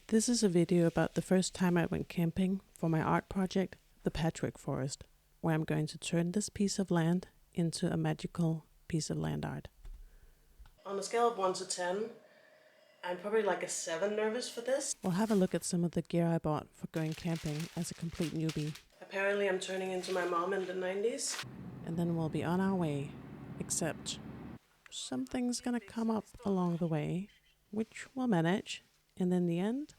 This is a video about the first time I went camping for my art project, the Patchwork Forest, where I'm going to turn this piece of land into a magical piece of land art. On a scale of 1 to 10, I'm probably like a 7 nervous for this. We'll have a look at some of the gear I bought for going camping as a complete newbie. Apparently I'm turning into my mom in the 90s. And then we'll be on our way, except something's gonna come up along the way, which we'll manage, and in the end,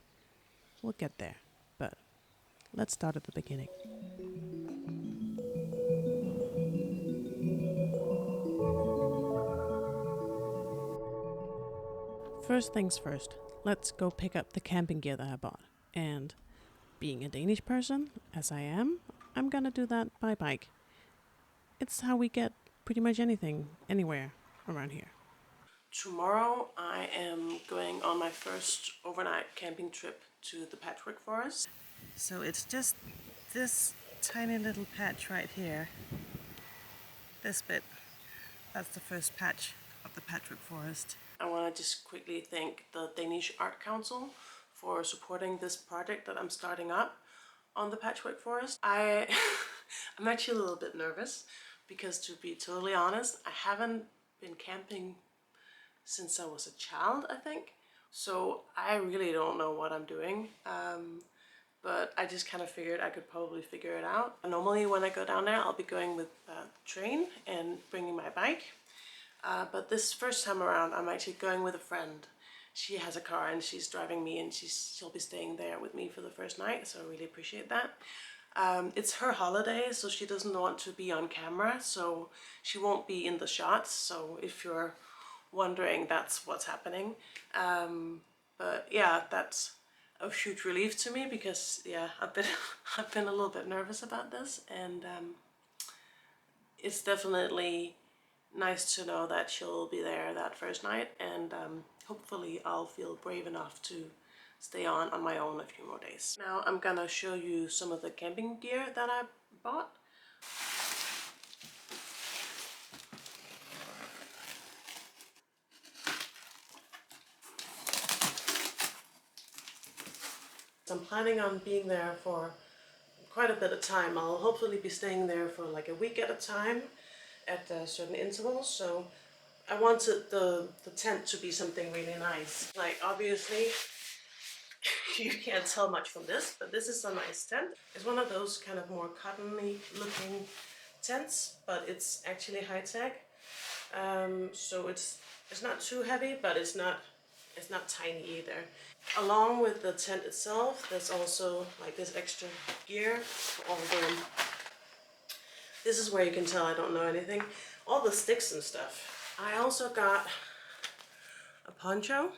we'll get there. But let's start at the beginning. First things first, let's go pick up the camping gear that I bought. And being a Danish person, as I am, I'm gonna do that by bike. It's how we get pretty much anything, anywhere around here. Tomorrow I am going on my first overnight camping trip to the Patchwork Forest. So it's just this tiny little patch right here. This bit, that's the first patch of the Patchwork Forest. I want to just quickly thank the Danish Arts Council for supporting this project that I'm starting up on the Patchwork Forest. I'm actually a little bit nervous because, to be totally honest, I haven't been camping since I was a child, I think. So I really don't know what I'm doing. But I just kind of figured I could probably figure it out. Normally when I go down there, I'll be going with the train and bringing my bike. But this first time around, I'm actually going with a friend. She has a car and she's driving me, and she'll be staying there with me for the first night, so I really appreciate that. It's her holiday, so she doesn't want to be on camera, so she won't be in the shots. So if you're wondering, that's what's happening. But yeah, that's a huge relief to me because yeah, I've been a little bit nervous about this, and it's definitely nice to know that she'll be there that first night, and hopefully I'll feel brave enough to stay on my own a few more days. Now I'm gonna show you some of the camping gear that I bought. I'm planning on being there for quite a bit of time. I'll hopefully be staying there for like a week at a time at certain intervals. So I wanted the tent to be something really nice. Like, obviously you can't tell much from this, but this is a nice tent. It's one of those kind of more cottony looking tents, but it's actually high tech. So it's not too heavy, but it's not tiny either. Along with the tent itself, there's also like this extra gear for all the, this is where you can tell I don't know anything, all the sticks and stuff. I also got a poncho,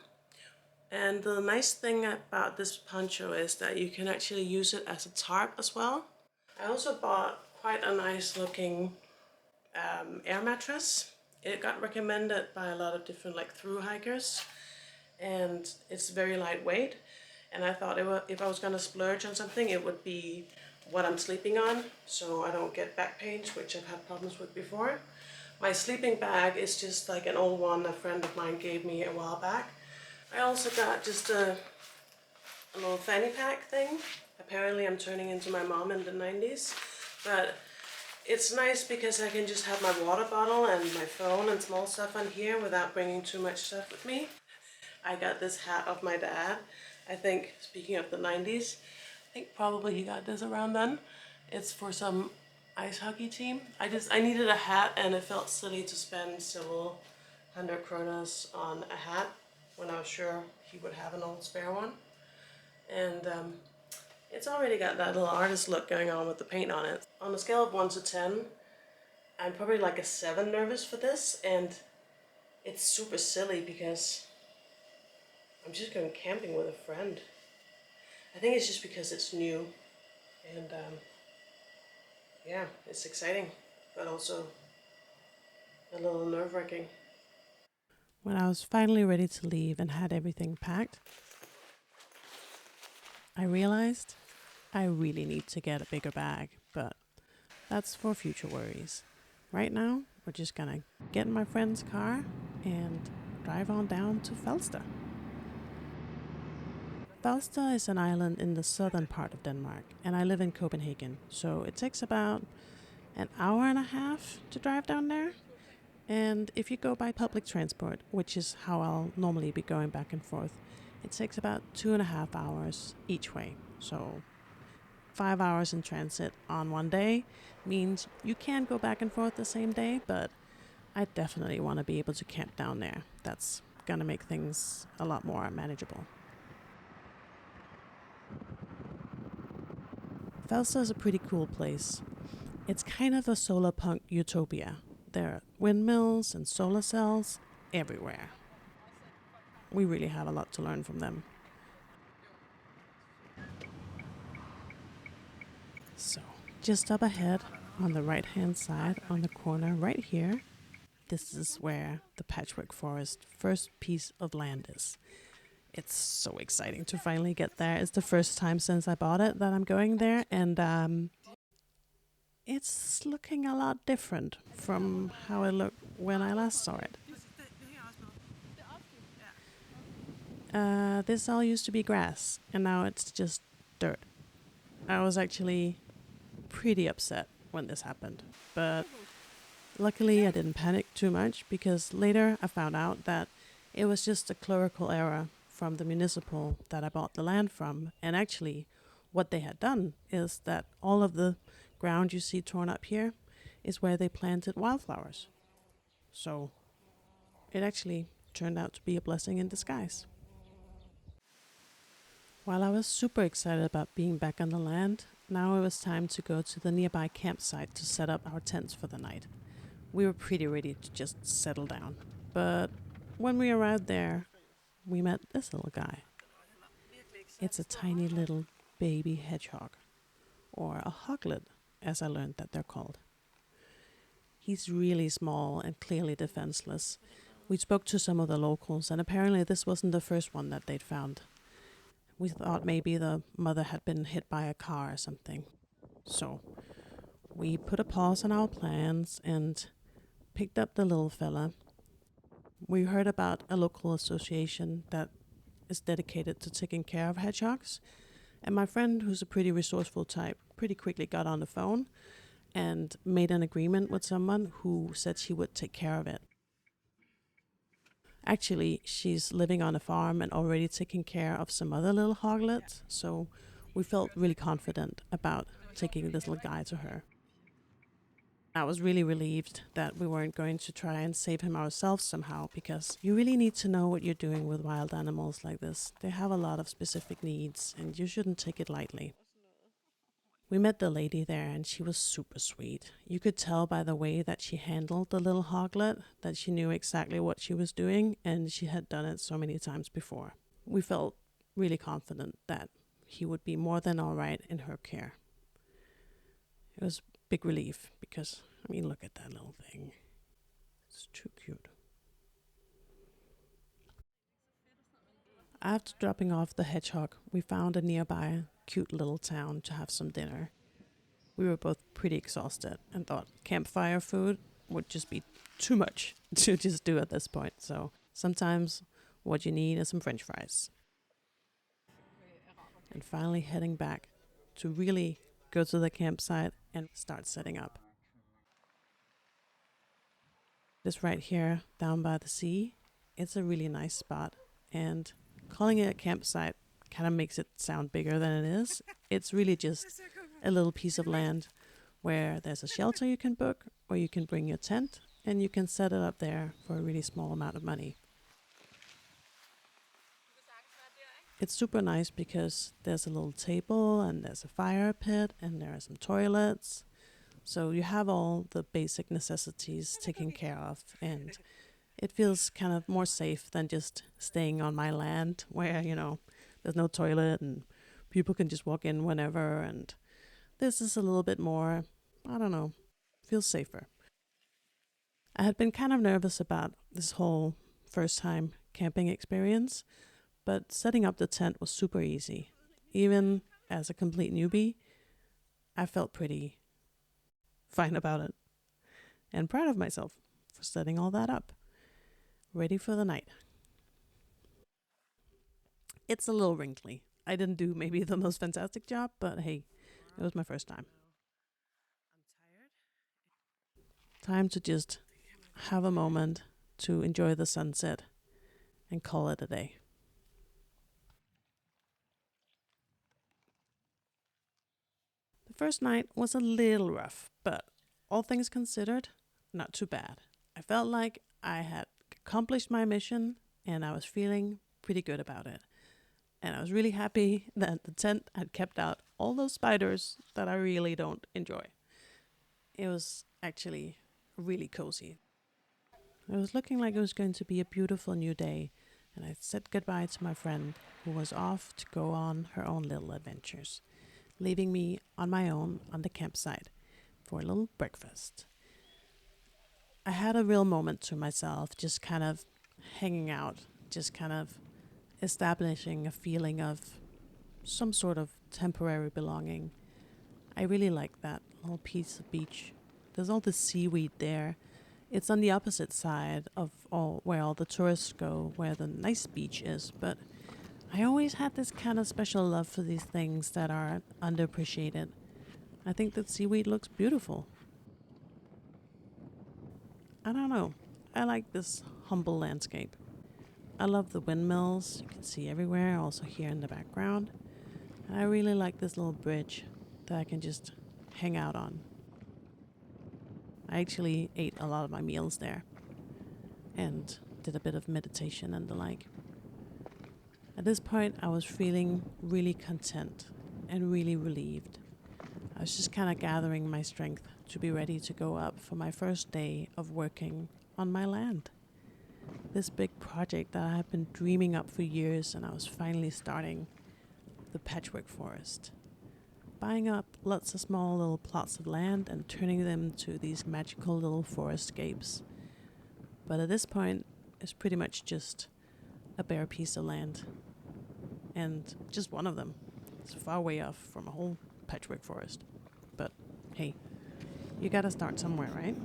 and the nice thing about this poncho is that you can actually use it as a tarp as well. I also bought quite a nice looking air mattress. It got recommended by a lot of different like thru hikers, and it's very lightweight, and I thought if I was gonna splurge on something, it would be what I'm sleeping on, so I don't get back pains, which I've had problems with before. My sleeping bag is just like an old one a friend of mine gave me a while back. I also got just a little fanny pack thing. Apparently I'm turning into my mom in the 90s, but it's nice because I can just have my water bottle and my phone and small stuff on here without bringing too much stuff with me. I got this hat of my dad. I think, speaking of the 90s, I think probably he got this around then. It's for some ice hockey team. I needed a hat, and it felt silly to spend several 100 kronas on a hat when I was sure he would have an old spare one. And it's already got that little artist look going on with the paint on it. On a scale of 1 to 10, I'm probably like a 7 nervous for this, and it's super silly because I'm just going camping with a friend. I think it's just because it's new, and yeah, it's exciting, but also a little nerve-wracking. When I was finally ready to leave and had everything packed, I realized I really need to get a bigger bag, but that's for future worries. Right now, we're just gonna get in my friend's car and drive on down to Falster. Falster is an island in the southern part of Denmark, and I live in Copenhagen, so it takes about an hour and a half to drive down there. And if you go by public transport, which is how I'll normally be going back and forth, it takes about 2.5 hours each way. So 5 hours in transit on one day means you can go back and forth the same day, but I definitely want to be able to camp down there. That's gonna make things a lot more manageable. Falster is a pretty cool place. It's kind of a solar punk utopia. There are windmills and solar cells everywhere. We really have a lot to learn from them. So, just up ahead on the right hand side on the corner right here, this is where the Patchwork Forest first piece of land is. It's so exciting to finally get there. It's the first time since I bought it that I'm going there, and it's looking a lot different from how it looked when I last saw it. This all used to be grass, and now it's just dirt. I was actually pretty upset when this happened, but luckily I didn't panic too much, because later I found out that it was just a clerical error from the municipal that I bought the land from, and actually what they had done is that all of the ground you see torn up here is where they planted wildflowers. So it actually turned out to be a blessing in disguise. While I was super excited about being back on the land, now it was time to go to the nearby campsite to set up our tents for the night. We were pretty ready to just settle down, but when we arrived there, we met this little guy. It's a tiny little baby hedgehog, or a hoglet, as I learned that they're called. He's really small and clearly defenseless. We spoke to some of the locals, and apparently this wasn't the first one that they'd found. We thought maybe the mother had been hit by a car or something. So we put a pause on our plans and picked up the little fella. We heard about a local association that is dedicated to taking care of hedgehogs, and my friend, who's a pretty resourceful type, pretty quickly got on the phone and made an agreement with someone who said she would take care of it. Actually, she's living on a farm and already taking care of some other little hoglets, so we felt really confident about taking this little guy to her. I was really relieved that we weren't going to try and save him ourselves somehow, because you really need to know what you're doing with wild animals like this. They have a lot of specific needs, and you shouldn't take it lightly. We met the lady there, and she was super sweet. You could tell by the way that she handled the little hoglet that she knew exactly what she was doing, and she had done it so many times before. We felt really confident that he would be more than all right in her care. It was a big relief, because, I mean, look at that little thing. It's too cute. After dropping off the hedgehog, we found a nearby cute little town to have some dinner. We were both pretty exhausted and thought campfire food would just be too much to just do at this point. So sometimes what you need is some French fries. And finally heading back to really go to the campsite and start setting up. This right here down by the sea, it's a really nice spot, and calling it a campsite kind of makes it sound bigger than it is. It's really just a little piece of land where there's a shelter you can book, or you can bring your tent and you can set it up there for a really small amount of money. It's super nice because there's a little table and there's a fire pit and there are some toilets. So you have all the basic necessities taken care of, and it feels kind of more safe than just staying on my land where, there's no toilet and people can just walk in whenever, and this is a little bit more, feels safer. I had been kind of nervous about this whole first time camping experience, but setting up the tent was super easy. Even as a complete newbie, I felt pretty fine about it and proud of myself for setting all that up. Ready for the night. It's a little wrinkly, I didn't do maybe the most fantastic job, but hey, it was my first time. I'm tired. Time to just have a moment to enjoy the sunset and call it a day. The first night was a little rough, but all things considered, not too bad. I felt like I had accomplished my mission and I was feeling pretty good about it. And I was really happy that the tent had kept out all those spiders that I really don't enjoy. It was actually really cozy. It was looking like it was going to be a beautiful new day, and I said goodbye to my friend who was off to go on her own little adventures, leaving me on my own on the campsite for a little breakfast. I had a real moment to myself, just kind of hanging out, just kind of establishing a feeling of some sort of temporary belonging. I really like that little piece of beach. There's all this seaweed there. It's on the opposite side of all where all the tourists go, where the nice beach is, but I always had this kind of special love for these things that are underappreciated. I think that seaweed looks beautiful. I don't know. I like this humble landscape. I love the windmills you can see everywhere, also here in the background. And I really like this little bridge that I can just hang out on. I actually ate a lot of my meals there and did a bit of meditation and the like. At this point, I was feeling really content and really relieved. I was just kind of gathering my strength to be ready to go up for my first day of working on my land. This big project that I had been dreaming up for years, and I was finally starting the Patchwork Forest. Buying up lots of small little plots of land and turning them into these magical little forestscapes. But at this point, it's pretty much just a bare piece of land. And just one of them. It's far way off from a whole patchwork forest. But hey, you gotta start somewhere, right?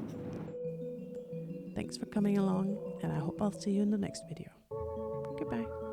Thanks for coming along, and I hope I'll see you in the next video. Goodbye.